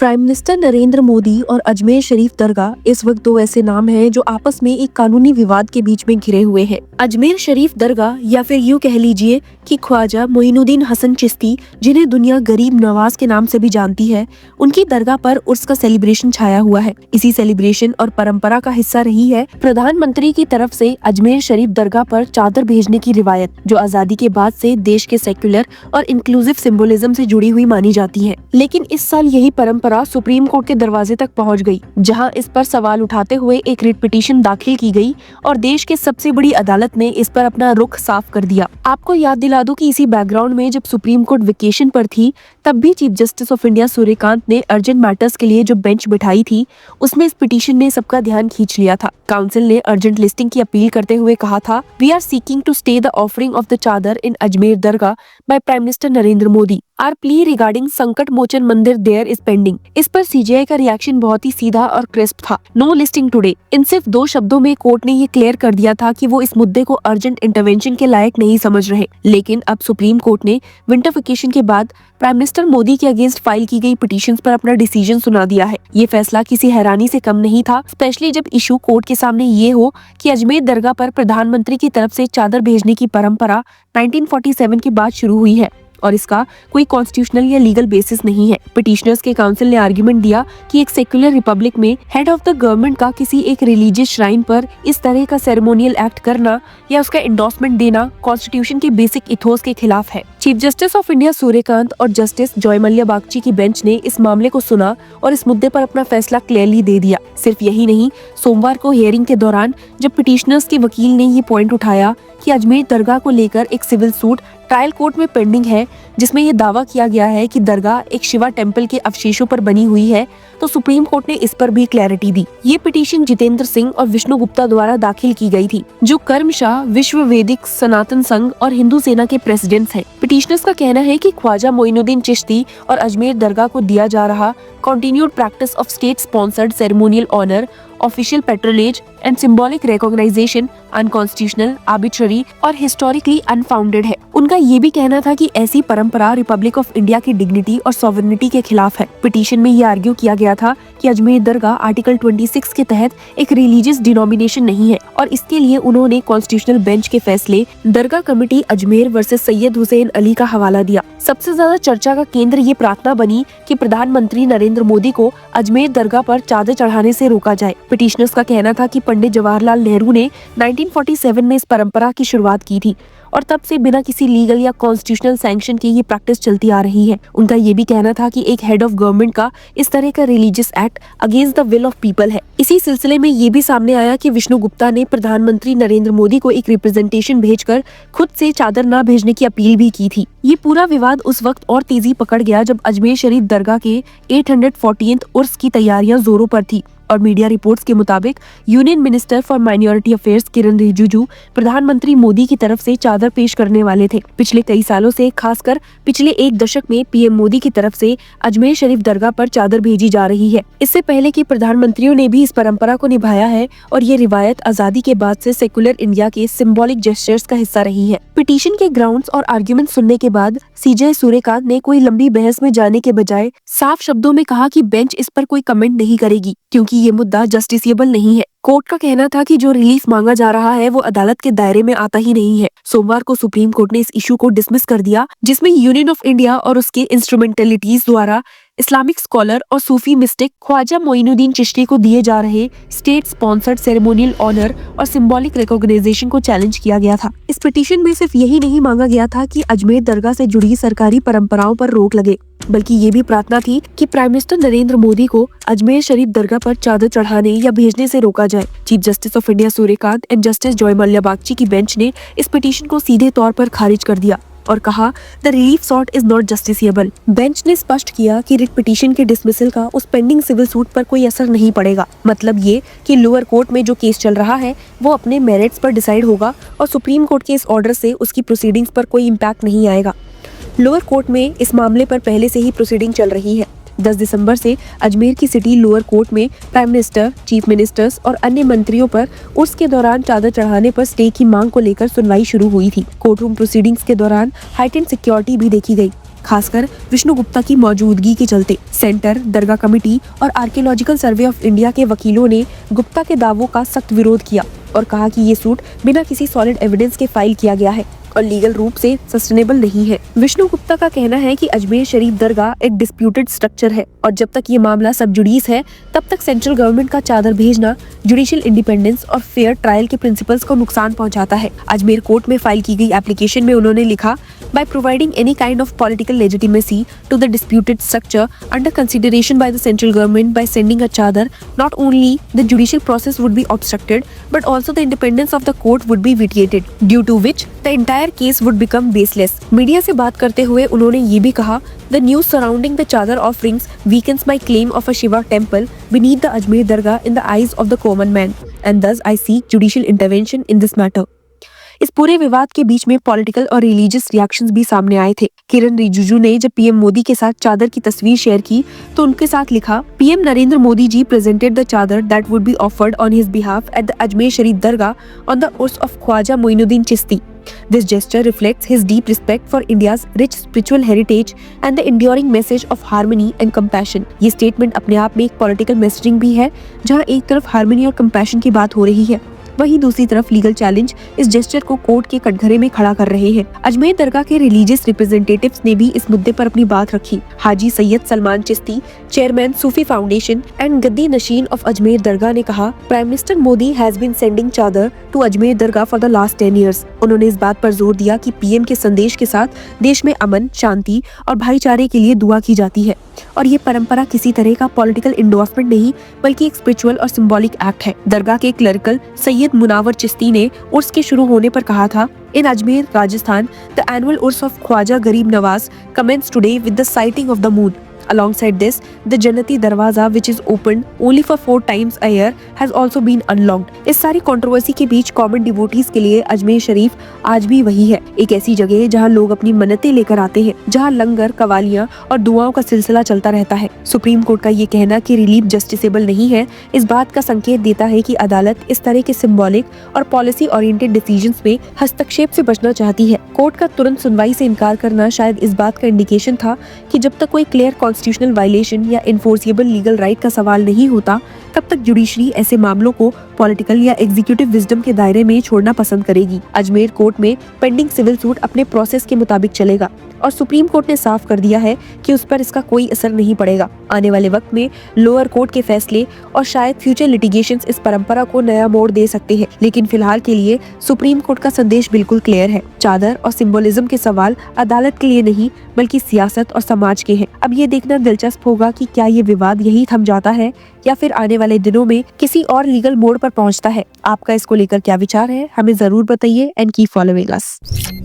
Prime minister Narendra Modi और अजमेर शरीफ दरगाह इस वक्त दो ऐसे नाम हैं जो आपस में एक कानूनी विवाद के बीच में घिरे हुए हैं। अजमेर शरीफ दरगाह या फिर यूँ कह लीजिए कि ख्वाजा मोइनुद्दीन हसन चिश्ती, जिन्हें दुनिया गरीब नवाज के नाम से भी जानती है, उनकी दरगाह पर उर्स का सेलिब्रेशन छाया हुआ है। इसी सेलिब्रेशन और परंपरा का हिस्सा रही है प्रधानमंत्री की तरफ से अजमेर शरीफ दरगाह पर चादर भेजने की रिवायत, जो आजादी के बाद से देश के सेक्युलर और इंक्लूसिव सिंबोलिज्म से जुड़ी हुई मानी जाती है। लेकिन इस साल यही परंपरा सुप्रीम कोर्ट के दरवाजे तक पहुंच गई, जहां इस पर सवाल उठाते हुए एक रिट पिटीशन दाखिल की गई और देश के सबसे बड़ी अदालत ने इस पर अपना रुख साफ कर दिया। आपको याद दिला दूं कि इसी बैकग्राउंड में जब सुप्रीम कोर्ट वेकेशन पर थी, तब भी chief justice of India Suryakant ने अर्जेंट मैटर्स के लिए जो बेंच बिठाई थी, उसमें इस पिटीशन ने सबका ध्यान खींच लिया था। काउंसिल ने अर्जेंट लिस्टिंग की अपील करते हुए कहा था, we are seeking to stay the offering of the chadar in Ajmer dargah by prime minister Narendra Modi. Our plea regarding Sankat Mochan मंदिर देयर इज पेंडिंग। इस पर सीजीआई का रिएक्शन बहुत ही सीधा और क्रिस्प था, नो लिस्टिंग टुडे। इन सिर्फ 2 शब्दों में कोर्ट ने ये क्लियर कर दिया था कि वो इस मुद्दे को अर्जेंट इंटरवेंशन के लायक नहीं समझ रहे। लेकिन अब सुप्रीम कोर्ट ने विंटर वेकेशन के बाद प्राइम मिनिस्टर मोदी के अगेंस्ट फाइल की गई पिटीशंस पर अपना डिसीजन सुना दिया है। ये फैसला किसी हैरानी से कम नहीं था, स्पेशली जब इशू कोर्ट के सामने ये हो कि अजमेर दरगाह पर प्रधानमंत्री की तरफ से चादर भेजने की परंपरा 1947 के बाद शुरू हुई है और इसका कोई कॉन्स्टिट्यूशनल या लीगल बेसिस नहीं है। पिटिशनर्स के काउंसिल ने आर्गुमेंट दिया कि एक सेक्युलर रिपब्लिक में हेड ऑफ द गवर्नमेंट का किसी एक रिलीजियस श्राइन पर इस तरह का सेरेमोनियल एक्ट करना या उसका एंडोर्समेंट देना कॉन्स्टिट्यूशन के बेसिक इथोस के खिलाफ है। Chief justice of India Suryakant और जस्टिस जॉय मल्ल्या बागची की बेंच ने इस मामले को सुना और इस मुद्दे पर अपना फैसला क्लियरली दे दिया। सिर्फ यही नहीं, सोमवार को हियरिंग के दौरान जब पिटिशनर्स के वकील ने ये पॉइंट उठाया कि अजमेर दरगाह को लेकर एक सिविल सूट ट्रायल कोर्ट में पेंडिंग है, जिसमें ये दावा किया गया है कि दरगाह एक शिवा टेम्पल के अवशेषों पर बनी हुई है, तो सुप्रीम कोर्ट ने इस पर भी क्लैरिटी दी। ये पिटीशन जितेंद्र सिंह और विष्णु गुप्ता द्वारा दाखिल की गई थी, जो कर्मशाह विश्व वैदिक सनातन संघ और हिंदू सेना के प्रेसिडेंट्स हैं। पिटीशनर्स का कहना है कि ख्वाजा मोइनुद्दीन चिश्ती और अजमेर दरगाह को दिया जा रहा continued practice of state sponsored ceremonial honour, official patronage and symbolic recognization unconstitutional, arbitrary और हिस्टोरिकली अनफाउंडेड है। उनका ये भी कहना था कि ऐसी परंपरा रिपब्लिक ऑफ इंडिया की डिग्निटी और सॉवरेनिटी के खिलाफ है। पिटीशन में ये आर्ग्यू किया गया था कि अजमेर दरगाह आर्टिकल 26 के तहत एक रिलीजियस डिनोमिनेशन नहीं है और इसके लिए उन्होंने कॉन्स्टिट्यूशनल बेंच के फैसले दरगाह कमेटी अजमेर वर्सेस सैयद हुसैन अली का हवाला दिया। सबसे ज्यादा चर्चा का केंद्र ये प्रार्थना बनी कि प्रधानमंत्री नरेंद्र मोदी को अजमेर दरगाह पर चादर चढ़ाने से रोका जाए। पिटीशनर्स का कहना था कि पंडित जवाहरलाल नेहरू ने 1947 में इस परंपरा की शुरुआत की थी और तब से बिना किसी लीगल या कॉन्स्टिट्यूशनल सैंक्शन के ये प्रैक्टिस चलती आ रही है। उनका ये भी कहना था कि एक हेड ऑफ गवर्नमेंट का इस तरह का religious act against the will of people है। इसी सिलसिले में ये भी सामने आया कि विष्णु गुप्ता ने प्रधानमंत्री नरेंद्र मोदी को एक रिप्रेजेंटेशन भेजकर खुद से चादर न भेजने की अपील भी की थी। ये पूरा विवाद उस वक्त और तेजी पकड़ गया जब अजमेर शरीफ दरगाह के 840th उर्स की तैयारियां जोरों पर थी और मीडिया रिपोर्ट्स के मुताबिक union minister for minority affairs Kiren Rijiju प्रधानमंत्री मोदी की तरफ से चादर पेश करने वाले थे। पिछले कई सालों से, खासकर पिछले 1 दशक में पीएम मोदी की तरफ से अजमेर शरीफ दरगाह पर चादर भेजी जा रही है। इससे पहले कि प्रधानमंत्रियों ने भी इस परंपरा को निभाया है और ये रिवायत आजादी के बाद से सेकुलर इंडिया के सिंबॉलिक जेस्चर्स का हिस्सा रही है। पिटीशन के ग्राउंड्स और आर्ग्यूमेंट सुनने के बाद सीजे सूर्यकांत ने कोई लंबी बहस में जाने के बजाय साफ शब्दों में कहा कि बेंच इस पर कोई कमेंट नहीं करेगी क्योंकि ये मुद्दा जस्टिसेबल नहीं है। कोर्ट का कहना था कि जो रिलीफ मांगा जा रहा है वो अदालत के दायरे में आता ही नहीं है। सोमवार को सुप्रीम कोर्ट ने इस इशू को डिसमिस कर दिया, जिसमें यूनियन ऑफ इंडिया और उसके इंस्ट्रूमेंटलिटीज द्वारा इस्लामिक स्कॉलर और सूफी मिस्टिक ख्वाजा मोइनुद्दीन चिश्ती को दिए जा रहे स्टेट स्पॉन्सर्ड सेरेमोनियल ऑनर और सिंबॉलिक रिकॉग्नाइजेशन को चैलेंज किया गया था। इस पिटीशन में सिर्फ यही नहीं मांगा गया था कि अजमेर दरगाह से जुड़ी सरकारी परंपराओं पर रोक लगे, बल्कि ये भी प्रार्थना थी कि प्राइम मिनिस्टर नरेंद्र मोदी को अजमेर शरीफ दरगाह पर चादर चढ़ाने या भेजने से रोका जाए। Chief justice of India Suryakant and justice Joy Mallya Bagchi की बेंच ने इस पिटीशन को सीधे तौर पर खारिज कर दिया और कहा, the relief sought is not justiciable. Bench ने स्पष्ट किया कि रिट पिटीशन के डिसमिसल का उस पेंडिंग सिविल सूट पर कोई असर नहीं पड़ेगा। मतलब ये कि लोअर कोर्ट में जो केस चल रहा है वो अपने मेरिट्स पर डिसाइड होगा और सुप्रीम कोर्ट के इस ऑर्डर से उसकी प्रोसीडिंग्स पर कोई इम्पैक्ट नहीं आएगा। लोअर कोर्ट में इस मामले पर पहले से ही प्रोसीडिंग चल रही है। 10 दिसंबर से अजमेर की सिटी लोअर कोर्ट में प्राइम मिनिस्टर, चीफ मिनिस्टर्स और अन्य मंत्रियों पर उर्स के दौरान चादर चढ़ाने पर स्टे की मांग को लेकर सुनवाई शुरू हुई थी। कोर्ट रूम प्रोसीडिंग्स के दौरान हाइटेंड सिक्योरिटी भी देखी गई। खासकर विष्णु गुप्ता की मौजूदगी के चलते। सेंटर, दरगाह कमेटी और आर्कियोलॉजिकल सर्वे ऑफ इंडिया के वकीलों ने गुप्ता के दावों का सख्त विरोध किया और कहा कि ये सूट बिना किसी सॉलिड एविडेंस के फाइल किया गया है और लीगल रूप से सस्टेनेबल नहीं है। विष्णु गुप्ता का कहना है कि अजमेर शरीफ दरगाह एक डिस्प्यूटेड स्ट्रक्चर है और जब तक ये मामला सब जुडिस है तब तक सेंट्रल गवर्नमेंट का चादर भेजना जुडिशियल इंडिपेंडेंस और फेयर ट्रायल के प्रिंसिपल्स को नुकसान पहुंचाता है। अजमेर कोर्ट में फाइल की गई एप्लीकेशन में उन्होंने लिखा, by providing any kind of political legitimacy to the disputed structure under consideration by the central government by sending a chadar, not only the judicial process would be obstructed but also the independence of the court would be vitiated, due to which the entire case would become baseless. Media से बात करते हुए उन्होंने ये भी कहा, the news surrounding the chadar offerings weakens my claim of a Shiva temple beneath the Ajmer Dargah in the eyes of the common man, and thus I seek judicial intervention in this matter. इस पूरे विवाद के बीच में political और religious reactions भी सामने आए थे। किरण रिजिजू ने जब पीएम मोदी के साथ चादर की तस्वीर शेयर की तो उनके साथ लिखा, PM Narendra Modi ji presented the chadar that would be offered on his behalf at the Ajmer Sharif dargah on the Urs of Khwaja Moinuddin Chishti. This gesture reflects his deep respect for India's rich spiritual heritage and the enduring message of harmony and compassion. ये statement अपने आप में एक political messaging भी है, जहां एक तरफ हार्मनी और कंपैशन की बात हो रही है, वहीं दूसरी तरफ लीगल चैलेंज इस जेस्चर को कोर्ट के कटघरे में खड़ा कर रहे हैं। अजमेर दरगाह के रिलीजियस रिप्रेजेंटेटिव्स ने भी इस मुद्दे पर अपनी बात रखी। Haji Syed Salman Chishti, chairman Sufi foundation and gaddi nashin of Ajmer dargah ने कहा, prime minister Modi has been sending chadar to Ajmer dargah for the last 10 years। उन्होंने इस बात पर जोर दिया कि पीएम के संदेश के साथ देश में अमन, शांति और भाईचारे के लिए दुआ की जाती है और ये परंपरा किसी तरह का पॉलिटिकल इंडोर्समेंट नहीं बल्कि एक स्पिरिचुअल और सिंबॉलिक एक्ट है। दरगाह के क्लर्कल सैयद मुनावर चिश्ती ने उर्स के शुरू होने पर कहा था, In Ajmer, Rajasthan, the annual Urs of Khwaja Garib Nawaz commenced today with the sighting of the moon. Alongside this, the Jannati Darwaza, which is opened only for 4 times a year, has also been unlocked. इस सारी controversy के बीच common devotees के लिए अजमेर शरीफ आज भी वही है, एक ऐसी जगह जहां लोग अपनी मन्नतें लेकर आते हैं, जहां लंगर, कवालियां और दुआओं का सिलसिला चलता रहता है। सुप्रीम कोर्ट का ये कहना कि रिलीफ जस्टिसेबल नहीं है, इस बात का संकेत देता है कि अदालत इस तरह के सिंबॉलिक और पॉलिसी ओरिएंटेड डिसीजंस में हस्तक्षेप से बचना चाहती है। कोर्ट का तुरंत सुनवाई से इनकार करना शायद इस बात का इंडिकेशन था कि जब तक कोई क्लियर कॉन्स्टिट्यूशनल वायलेशन या इन्फोर्सिबल लीगल राइट का सवाल नहीं होता तब तक जुडिशरी ऐसे मामलों को पॉलिटिकल या एग्जीक्यूटिव विजडम के दायरे में छोड़ना पसंद करेगी। अजमेर कोर्ट में पेंडिंग सिविल सूट अपने प्रोसेस के मुताबिक चलेगा और सुप्रीम कोर्ट ने साफ कर दिया है कि उस पर इसका कोई असर नहीं पड़ेगा। आने वाले वक्त में लोअर कोर्ट के फैसले और शायद फ्यूचर लिटिगेशंस इस परंपरा को नया मोड़ दे सकते हैं, लेकिन फिलहाल के लिए सुप्रीम कोर्ट का संदेश बिल्कुल क्लियर है। चादर और सिंबोलिज्म के सवाल अदालत के लिए नहीं बल्कि सियासत और समाज के हैं। अब ये देखना दिलचस्प होगा कि क्या ये विवाद यही थम जाता है या फिर आने वाले दिनों में किसी और लीगल मोड़ पर पहुंचता है। आपका इसको लेकर क्या विचार है, हमें जरूर बताइए एंड कीप फॉलोइंग अस।